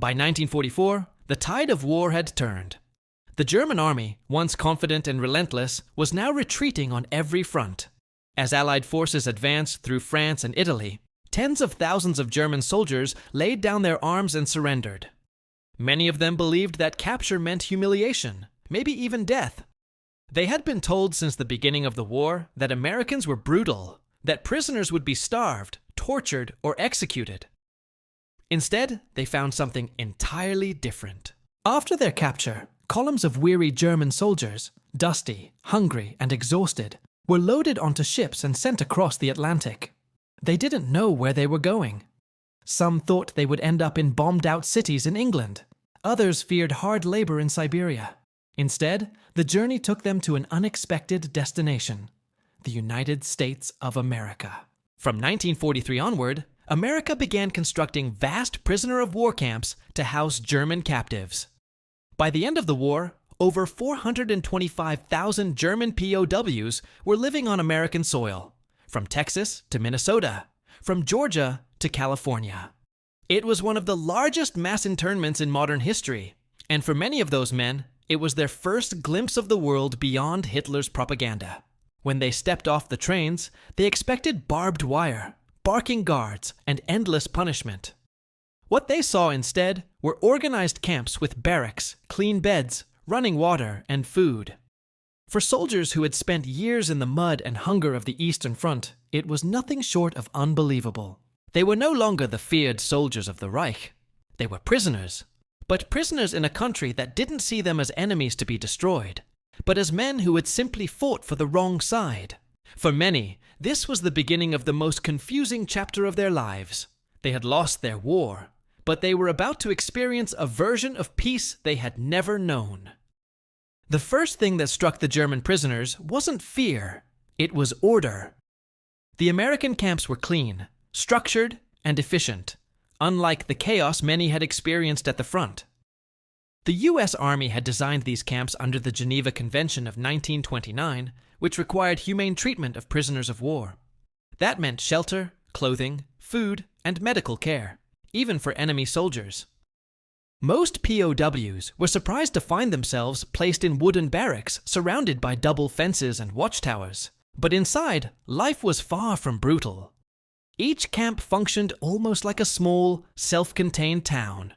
By 1944, the tide of war had turned. The German army, once confident and relentless, was now retreating on every front. As Allied forces advanced through France and Italy, tens of thousands of German soldiers laid down their arms and surrendered. Many of them believed that capture meant humiliation, maybe even death. They had been told since the beginning of the war that Americans were brutal, that prisoners would be starved, tortured, or executed. Instead, they found something entirely different. After their capture, columns of weary German soldiers, dusty, hungry, and exhausted, were loaded onto ships and sent across the Atlantic. They didn't know where they were going. Some thought they would end up in bombed-out cities in England. Others feared hard labor in Siberia. Instead, the journey took them to an unexpected destination, the United States of America. From 1943 onward, America began constructing vast prisoner-of-war camps to house German captives. By the end of the war, over 425,000 German POWs were living on American soil, from Texas to Minnesota, from Georgia to California. It was one of the largest mass internments in modern history, and for many of those men, it was their first glimpse of the world beyond Hitler's propaganda. When they stepped off the trains, they expected barbed wire, barking guards, and endless punishment. What they saw instead were organized camps with barracks, clean beds, running water, and food. For soldiers who had spent years in the mud and hunger of the Eastern Front, it was nothing short of unbelievable. They were no longer the feared soldiers of the Reich. They were prisoners, but prisoners in a country that didn't see them as enemies to be destroyed, but as men who had simply fought for the wrong side. For many, this was the beginning of the most confusing chapter of their lives. They had lost their war, but they were about to experience a version of peace they had never known. The first thing that struck the German prisoners wasn't fear, it was order. The American camps were clean, structured, and efficient, unlike the chaos many had experienced at the front. The U.S. Army had designed these camps under the Geneva Convention of 1929, which required humane treatment of prisoners of war. That meant shelter, clothing, food, and medical care, even for enemy soldiers. Most POWs were surprised to find themselves placed in wooden barracks surrounded by double fences and watchtowers. But inside, life was far from brutal. Each camp functioned almost like a small, self-contained town.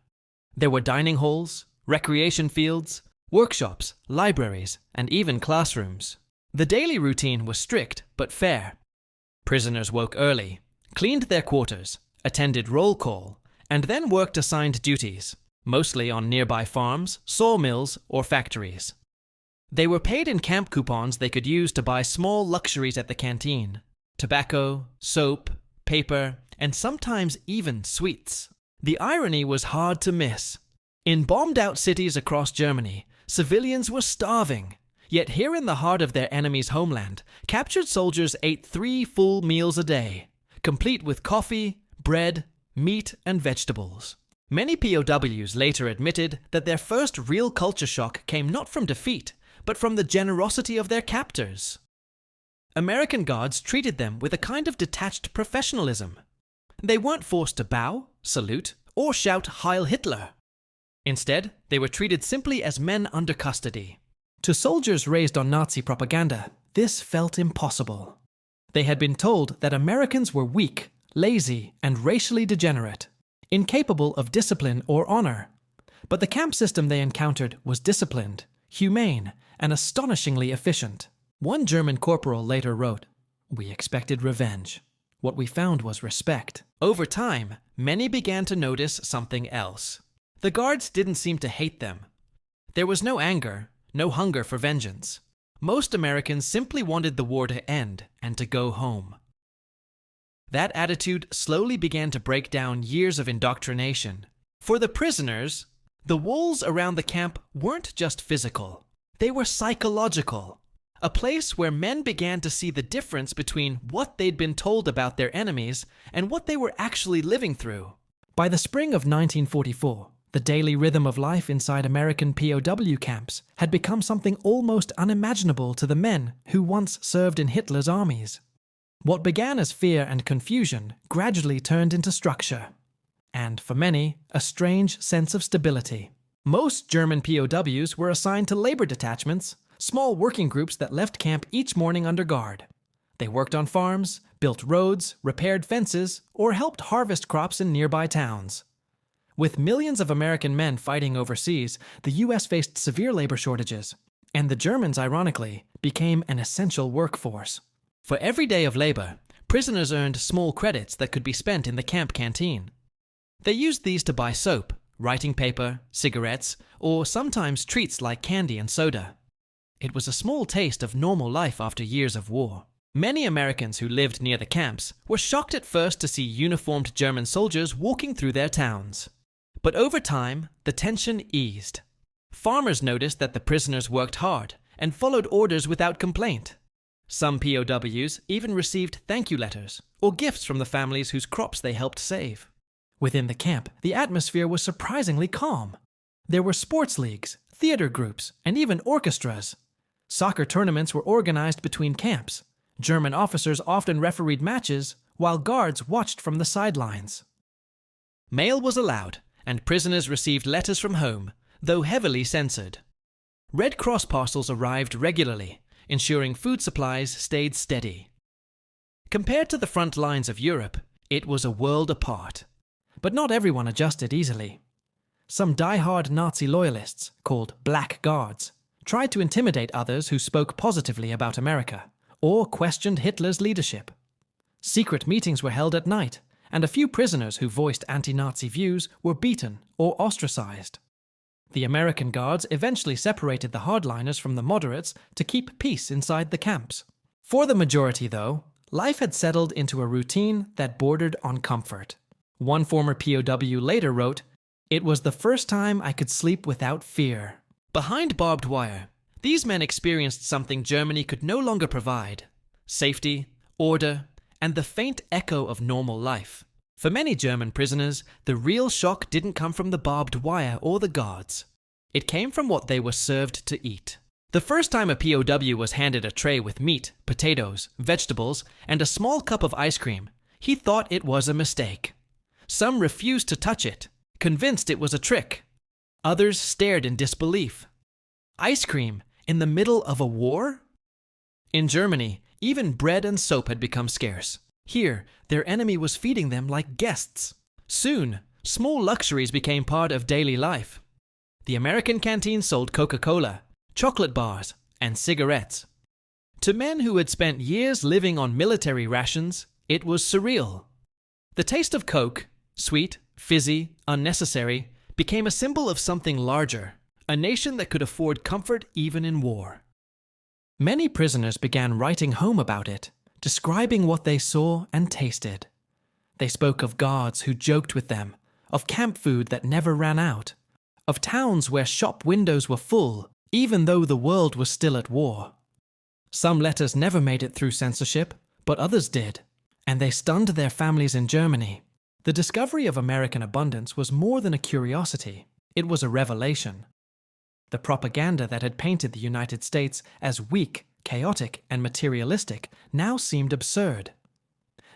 There were dining halls, recreation fields, workshops, libraries, and even classrooms. The daily routine was strict but fair. Prisoners woke early, cleaned their quarters, attended roll call, and then worked assigned duties, mostly on nearby farms, sawmills, or factories. They were paid in camp coupons they could use to buy small luxuries at the canteen: tobacco, soap, paper, and sometimes even sweets. The irony was hard to miss. In bombed-out cities across Germany, civilians were starving. Yet here in the heart of their enemy's homeland, captured soldiers ate 3 full meals a day, complete with coffee, bread, meat, and vegetables. Many POWs later admitted that their first real culture shock came not from defeat, but from the generosity of their captors. American guards treated them with a kind of detached professionalism. They weren't forced to bow, salute, or shout Heil Hitler. Instead, they were treated simply as men under custody. To soldiers raised on Nazi propaganda, this felt impossible. They had been told that Americans were weak, lazy, and racially degenerate, incapable of discipline or honor. But the camp system they encountered was disciplined, humane, and astonishingly efficient. One German corporal later wrote, "We expected revenge. What we found was respect." Over time, many began to notice something else. The guards didn't seem to hate them. There was no anger, no hunger for vengeance. Most Americans simply wanted the war to end and to go home. That attitude slowly began to break down years of indoctrination. For the prisoners, the walls around the camp weren't just physical. They were psychological. A place where men began to see the difference between what they'd been told about their enemies and what they were actually living through. By the spring of 1944, the daily rhythm of life inside American POW camps had become something almost unimaginable to the men who once served in Hitler's armies. What began as fear and confusion gradually turned into structure. and, for many, a strange sense of stability. Most German POWs were assigned to labor detachments, small working groups that left camp each morning under guard. They worked on farms, built roads, repaired fences, or helped harvest crops in nearby towns. With millions of American men fighting overseas, the US faced severe labor shortages, and the Germans, ironically, became an essential workforce. For every day of labor, prisoners earned small credits that could be spent in the camp canteen. They used these to buy soap, writing paper, cigarettes, or sometimes treats like candy and soda. It was a small taste of normal life after years of war. Many Americans who lived near the camps were shocked at first to see uniformed German soldiers walking through their towns. But over time, the tension eased. Farmers noticed that the prisoners worked hard and followed orders without complaint. Some POWs even received thank you letters or gifts from the families whose crops they helped save. Within the camp, the atmosphere was surprisingly calm. There were sports leagues, theater groups, and even orchestras. Soccer tournaments were organized between camps. German officers often refereed matches, while guards watched from the sidelines. Mail was allowed, and prisoners received letters from home, though heavily censored. Red Cross parcels arrived regularly, ensuring food supplies stayed steady. Compared to the front lines of Europe, it was a world apart. But not everyone adjusted easily. Some die-hard Nazi loyalists, called Black Guards, tried to intimidate others who spoke positively about America, or questioned Hitler's leadership. Secret meetings were held at night, and a few prisoners who voiced anti-Nazi views were beaten or ostracized. The American Guards eventually separated the hardliners from the moderates to keep peace inside the camps. For the majority, though, life had settled into a routine that bordered on comfort. One former POW later wrote, "It was the first time I could sleep without fear." Behind barbed wire, these men experienced something Germany could no longer provide: safety, order, and the faint echo of normal life. For many German prisoners, the real shock didn't come from the barbed wire or the guards. It came from what they were served to eat. The first time a POW was handed a tray with meat, potatoes, vegetables, and a small cup of ice cream, he thought it was a mistake. Some refused to touch it, convinced it was a trick. Others stared in disbelief. Ice cream in the middle of a war? In Germany, even bread and soap had become scarce. Here, their enemy was feeding them like guests. Soon, small luxuries became part of daily life. The American canteen sold Coca-Cola, chocolate bars, and cigarettes. To men who had spent years living on military rations, it was surreal. The taste of Coke, sweet, fizzy, unnecessary, became a symbol of something larger, a nation that could afford comfort even in war. Many prisoners began writing home about it, describing what they saw and tasted. They spoke of guards who joked with them, of camp food that never ran out, of towns where shop windows were full, even though the world was still at war. Some letters never made it through censorship, but others did, and they stunned their families in Germany. The discovery of American abundance was more than a curiosity, it was a revelation. The propaganda that had painted the United States as weak, chaotic, and materialistic now seemed absurd.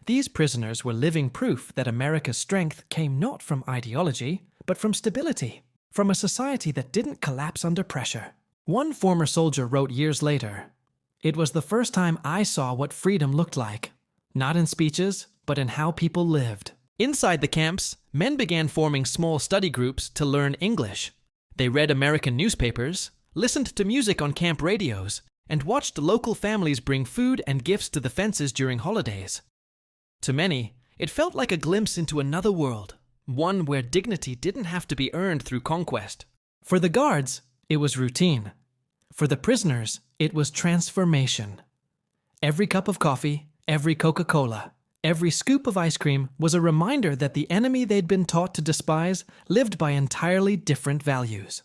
These prisoners were living proof that America's strength came not from ideology, but from stability, from a society that didn't collapse under pressure. One former soldier wrote years later, "It was the first time I saw what freedom looked like, not in speeches, but in how people lived." Inside the camps, men began forming small study groups to learn English. They read American newspapers, listened to music on camp radios, and watched local families bring food and gifts to the fences during holidays. To many, it felt like a glimpse into another world, one where dignity didn't have to be earned through conquest. For the guards, it was routine. For the prisoners, it was transformation. Every cup of coffee, every Coca-Cola, every scoop of ice cream was a reminder that the enemy they'd been taught to despise lived by entirely different values,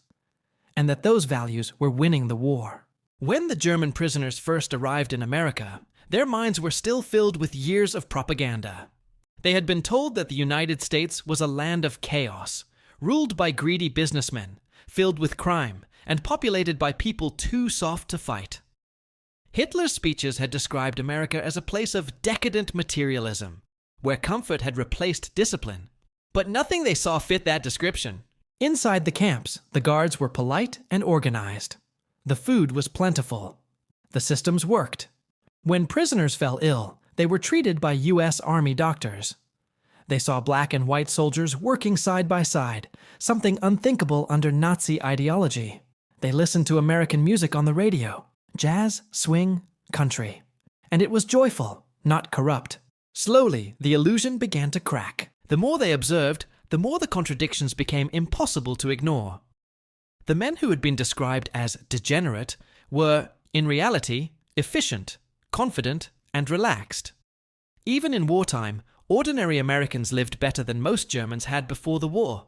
and that those values were winning the war. When the German prisoners first arrived in America, their minds were still filled with years of propaganda. They had been told that the United States was a land of chaos, ruled by greedy businessmen, filled with crime, and populated by people too soft to fight. Hitler's speeches had described America as a place of decadent materialism, where comfort had replaced discipline. But nothing they saw fit that description. Inside the camps, the guards were polite and organized. The food was plentiful. The systems worked. When prisoners fell ill, they were treated by U.S. Army doctors. They saw black and white soldiers working side by side, something unthinkable under Nazi ideology. They listened to American music on the radio, jazz, swing, country. And it was joyful, not corrupt. Slowly, the illusion began to crack. The more they observed, the more the contradictions became impossible to ignore. The men who had been described as degenerate were, in reality, efficient, confident, and relaxed. Even in wartime, ordinary Americans lived better than most Germans had before the war.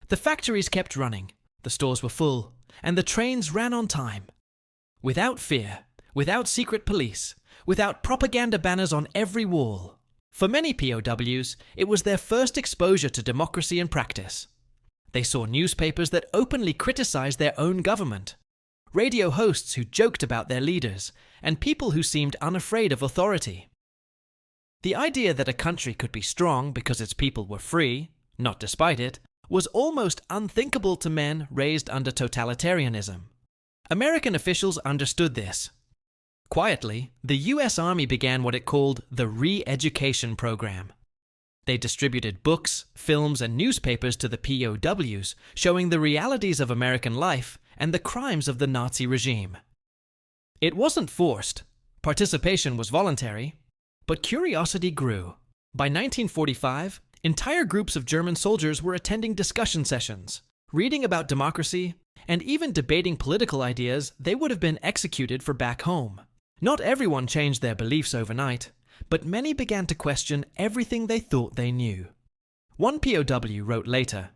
The factories kept running, the stores were full, and the trains ran on time. Without fear, without secret police, without propaganda banners on every wall. For many POWs, it was their first exposure to democracy in practice. They saw newspapers that openly criticized their own government, radio hosts who joked about their leaders, and people who seemed unafraid of authority. The idea that a country could be strong because its people were free, not despite it, was almost unthinkable to men raised under totalitarianism. American officials understood this. Quietly, the U.S. Army began what it called the Re-Education Program. They distributed books, films, and newspapers to the POWs, showing the realities of American life and the crimes of the Nazi regime. It wasn't forced. Participation was voluntary. But curiosity grew. By 1945, entire groups of German soldiers were attending discussion sessions, reading about democracy, and even debating political ideas they would have been executed for back home. Not everyone changed their beliefs overnight, but many began to question everything they thought they knew. One POW wrote later,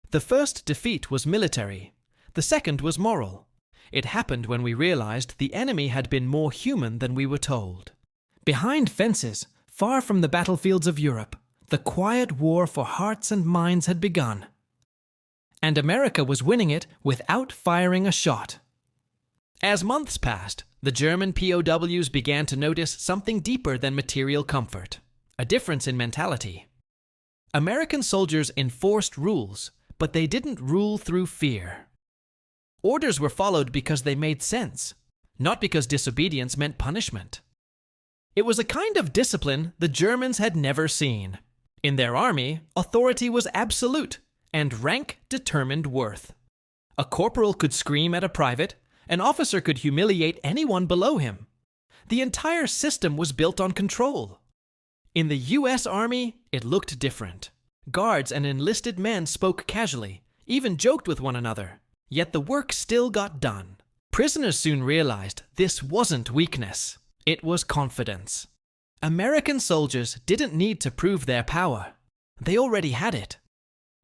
"The first defeat was military, the second was moral. It happened when we realized the enemy had been more human than we were told." Behind fences, far from the battlefields of Europe, the quiet war for hearts and minds had begun. And America was winning it without firing a shot. As months passed, the German POWs began to notice something deeper than material comfort, a difference in mentality. American soldiers enforced rules, but they didn't rule through fear. Orders were followed because they made sense, not because disobedience meant punishment. It was a kind of discipline the Germans had never seen. In their army, authority was absolute, and rank determined worth. A corporal could scream at a private, an officer could humiliate anyone below him. The entire system was built on control. In the U.S. Army, it looked different. Guards and enlisted men spoke casually, even joked with one another, yet the work still got done. Prisoners soon realized this wasn't weakness. It was confidence. American soldiers didn't need to prove their power. They already had it.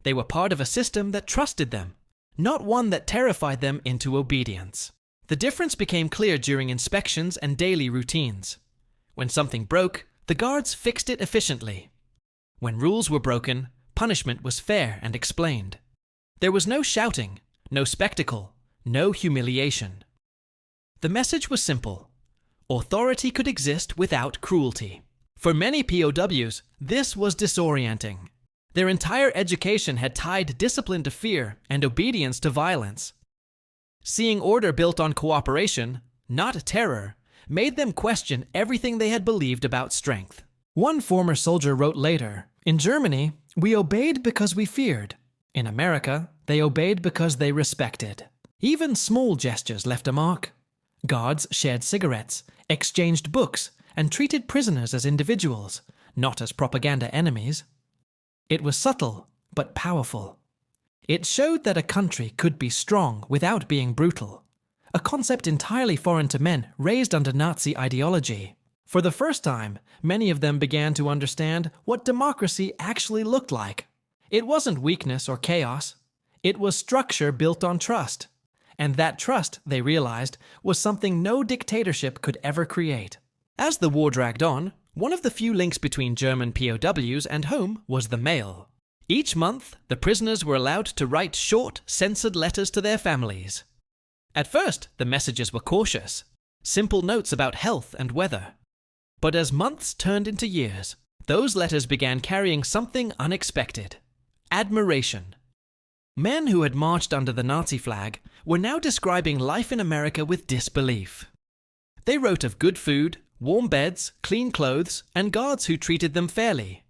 They were part of a system that trusted them, not one that terrified them into obedience. The difference became clear during inspections and daily routines. When something broke, the guards fixed it efficiently. When rules were broken, punishment was fair and explained. There was no shouting, no spectacle, no humiliation. The message was simple. Authority could exist without cruelty. For many POWs, this was disorienting. Their entire education had tied discipline to fear and obedience to violence. Seeing order built on cooperation, not terror, made them question everything they had believed about strength. One former soldier wrote later, "In Germany, we obeyed because we feared. In America, they obeyed because they respected. Even small gestures left a mark. Guards shared cigarettes, exchanged books, and treated prisoners as individuals, not as propaganda enemies. It was subtle, but powerful. It showed that a country could be strong without being brutal, a concept entirely foreign to men raised under Nazi ideology. For the first time, many of them began to understand what democracy actually looked like. It wasn't weakness or chaos. It was structure built on trust. And that trust, they realized, was something no dictatorship could ever create. As the war dragged on, one of the few links between German POWs and home was the mail. Each month, the prisoners were allowed to write short, censored letters to their families. At first, the messages were cautious, simple notes about health and weather. But as months turned into years, those letters began carrying something unexpected: admiration. Men who had marched under the Nazi flag were now describing life in America with disbelief. They wrote of good food, warm beds, clean clothes, and guards who treated them fairly.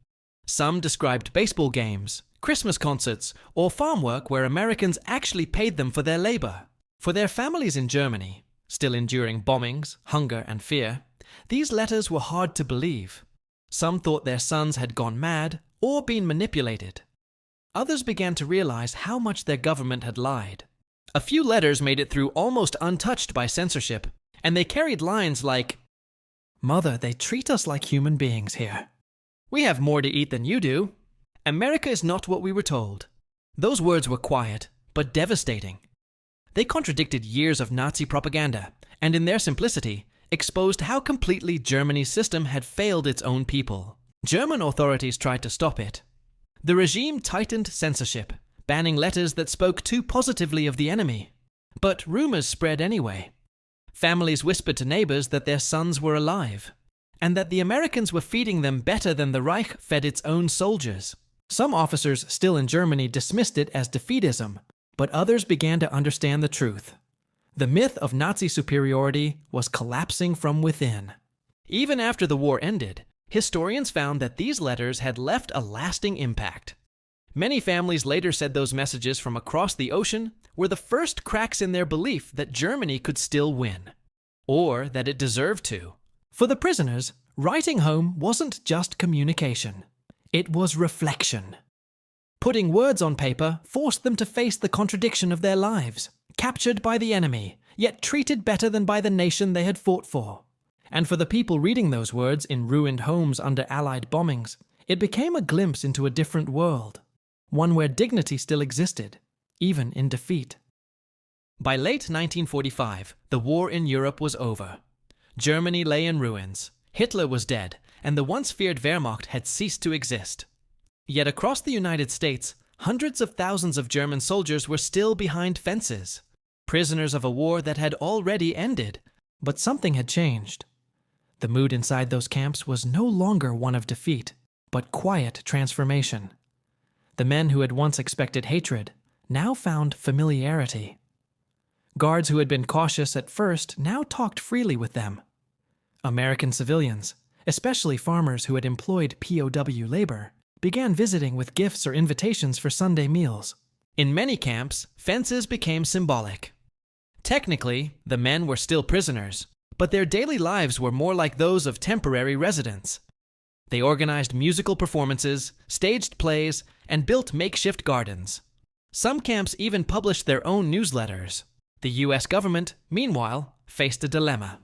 Some described baseball games, Christmas concerts, or farm work where Americans actually paid them for their labor. For their families in Germany, still enduring bombings, hunger, and fear, these letters were hard to believe. Some thought their sons had gone mad or been manipulated. Others began to realize how much their government had lied. A few letters made it through almost untouched by censorship, and they carried lines like, "Mother, they treat us like human beings here. We have more to eat than you do. America is not what we were told." Those words were quiet, but devastating. They contradicted years of Nazi propaganda, and in their simplicity, exposed how completely Germany's system had failed its own people. German authorities tried to stop it. The regime tightened censorship, banning letters that spoke too positively of the enemy. But rumors spread anyway. Families whispered to neighbors that their sons were alive, and that the Americans were feeding them better than the Reich fed its own soldiers. Some officers still in Germany dismissed it as defeatism, but others began to understand the truth. The myth of Nazi superiority was collapsing from within. Even after the war ended, historians found that these letters had left a lasting impact. Many families later said those messages from across the ocean were the first cracks in their belief that Germany could still win, or that it deserved to. For the prisoners, writing home wasn't just communication. It was reflection. Putting words on paper forced them to face the contradiction of their lives, captured by the enemy, yet treated better than by the nation they had fought for. And for the people reading those words in ruined homes under Allied bombings, it became a glimpse into a different world, one where dignity still existed, even in defeat. By late 1945, the war in Europe was over. Germany lay in ruins, Hitler was dead, and the once feared Wehrmacht had ceased to exist. Yet across the United States, hundreds of thousands of German soldiers were still behind fences, prisoners of a war that had already ended. But something had changed. The mood inside those camps was no longer one of defeat, but quiet transformation. The men who had once expected hatred now found familiarity. Guards who had been cautious at first now talked freely with them. American civilians, especially farmers who had employed POW labor, began visiting with gifts or invitations for Sunday meals. In many camps, fences became symbolic. Technically, the men were still prisoners, but their daily lives were more like those of temporary residents. They organized musical performances, staged plays, and built makeshift gardens. Some camps even published their own newsletters. The US government, meanwhile, faced a dilemma.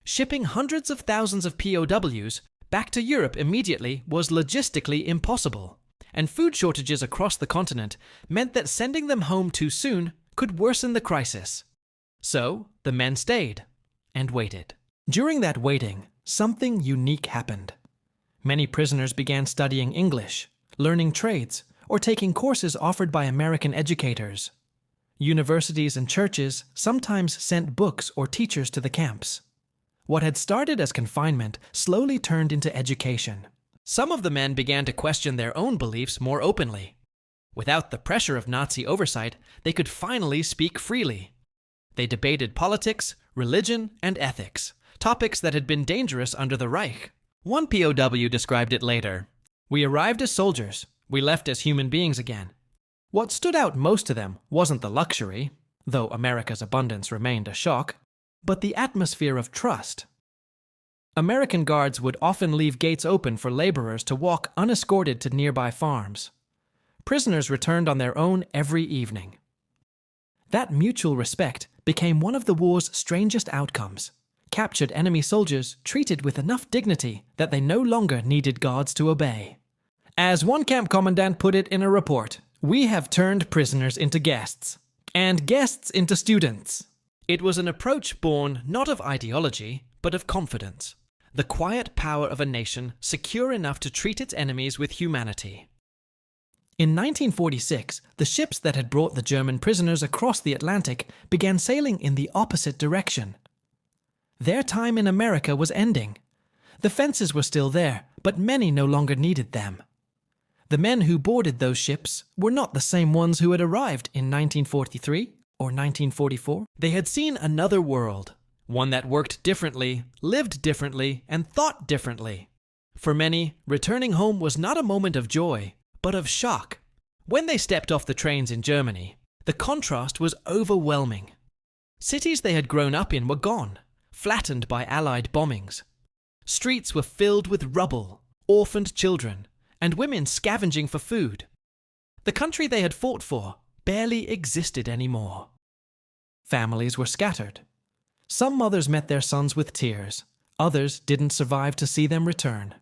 Shipping hundreds of thousands of POWs back to Europe immediately was logistically impossible, and food shortages across the continent meant that sending them home too soon could worsen the crisis. So, the men stayed and waited. During that waiting, something unique happened. Many prisoners began studying English, learning trades, or taking courses offered by American educators. Universities and churches sometimes sent books or teachers to the camps. What had started as confinement slowly turned into education. Some of the men began to question their own beliefs more openly. Without the pressure of Nazi oversight, they could finally speak freely. They debated politics, religion, and ethics, topics that had been dangerous under the Reich. One POW described it later. "We arrived as soldiers. We left as human beings again." What stood out most to them wasn't the luxury, though America's abundance remained a shock, but the atmosphere of trust. American guards would often leave gates open for laborers to walk unescorted to nearby farms. Prisoners returned on their own every evening. That mutual respect became one of the war's strangest outcomes. Captured enemy soldiers treated with enough dignity that they no longer needed guards to obey. As one camp commandant put it in a report, "We have turned prisoners into guests, and guests into students." It was an approach born not of ideology, but of confidence. The quiet power of a nation secure enough to treat its enemies with humanity. In 1946, the ships that had brought the German prisoners across the Atlantic began sailing in the opposite direction. Their time in America was ending. The fences were still there, but many no longer needed them. The men who boarded those ships were not the same ones who had arrived in 1943 or 1944. They had seen another world, one that worked differently, lived differently, and thought differently. For many, returning home was not a moment of joy, but of shock. When they stepped off the trains in Germany, the contrast was overwhelming. Cities they had grown up in were gone, flattened by Allied bombings. Streets were filled with rubble, orphaned children, and women scavenging for food. The country they had fought for barely existed anymore. Families were scattered. Some mothers met their sons with tears, others didn't survive to see them return.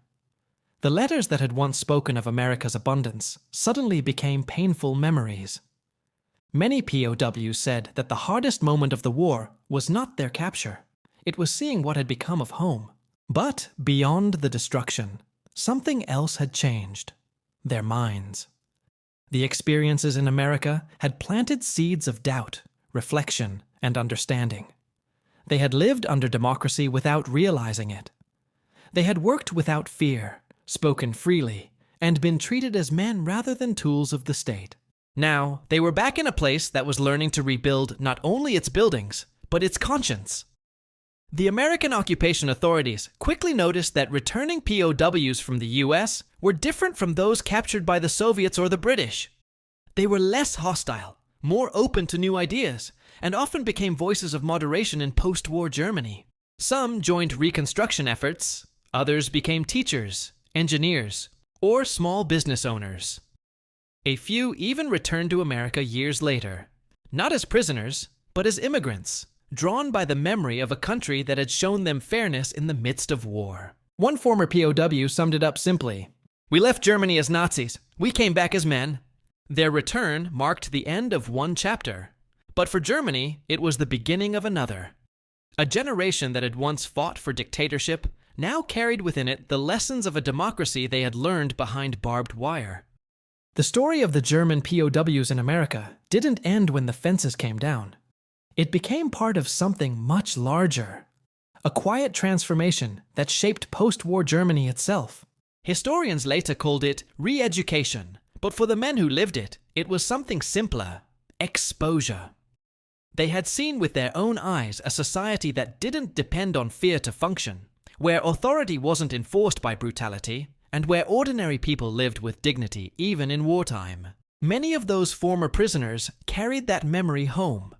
The letters that had once spoken of America's abundance suddenly became painful memories. Many POWs said that the hardest moment of the war was not their capture. It was seeing what had become of home. But beyond the destruction, something else had changed: their minds. The experiences in America had planted seeds of doubt, reflection, and understanding. They had lived under democracy without realizing it. They had worked without fear, spoken freely, and been treated as men rather than tools of the state. Now, they were back in a place that was learning to rebuild not only its buildings, but its conscience. The American occupation authorities quickly noticed that returning POWs from the US were different from those captured by the Soviets or the British. They were less hostile, more open to new ideas, and often became voices of moderation in post-war Germany. Some joined reconstruction efforts, others became teachers, engineers, or small business owners. A few even returned to America years later, not as prisoners, but as immigrants, drawn by the memory of a country that had shown them fairness in the midst of war. One former POW summed it up simply: "We left Germany as Nazis. We came back as men." Their return marked the end of one chapter, but for Germany, it was the beginning of another. A generation that had once fought for dictatorship now carried within it the lessons of a democracy they had learned behind barbed wire. The story of the German POWs in America didn't end when the fences came down. It became part of something much larger, a quiet transformation that shaped post-war Germany itself. Historians later called it re-education, but for the men who lived it, it was something simpler: exposure. They had seen with their own eyes a society that didn't depend on fear to function, where authority wasn't enforced by brutality, and where ordinary people lived with dignity even in wartime. Many of those former prisoners carried that memory home.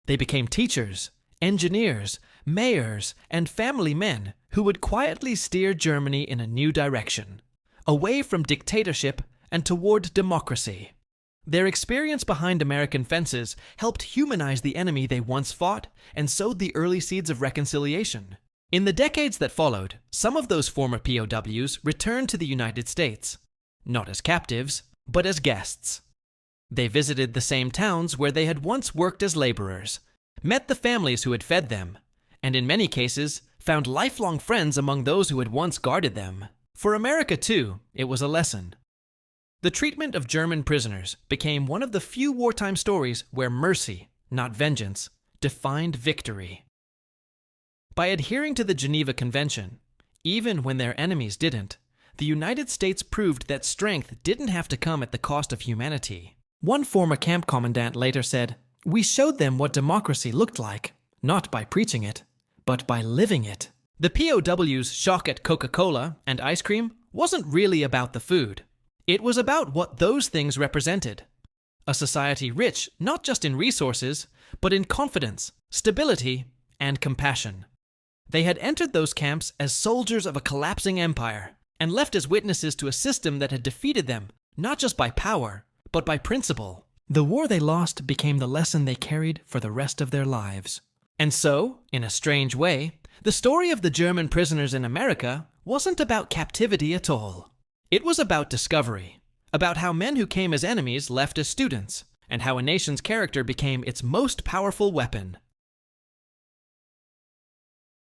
They became teachers, engineers, mayors, and family men who would quietly steer Germany in a new direction, away from dictatorship and toward democracy. Their experience behind American fences helped humanize the enemy they once fought and sowed the early seeds of reconciliation. In the decades that followed, some of those former POWs returned to the United States, not as captives, but as guests. They visited the same towns where they had once worked as laborers, met the families who had fed them, and in many cases, found lifelong friends among those who had once guarded them. For America, too, it was a lesson. The treatment of German prisoners became one of the few wartime stories where mercy, not vengeance, defined victory. By adhering to the Geneva Convention, even when their enemies didn't, the United States proved that strength didn't have to come at the cost of humanity. One former camp commandant later said, "We showed them what democracy looked like, not by preaching it, but by living it." The POWs' shock at Coca-Cola and ice cream wasn't really about the food. It was about what those things represented. A society rich not just in resources, but in confidence, stability, and compassion. They had entered those camps as soldiers of a collapsing empire, and left as witnesses to a system that had defeated them, not just by power, but by principle. The war they lost became the lesson they carried for the rest of their lives. And so, in a strange way, the story of the German prisoners in America wasn't about captivity at all. It was about discovery, about how men who came as enemies left as students, and how a nation's character became its most powerful weapon.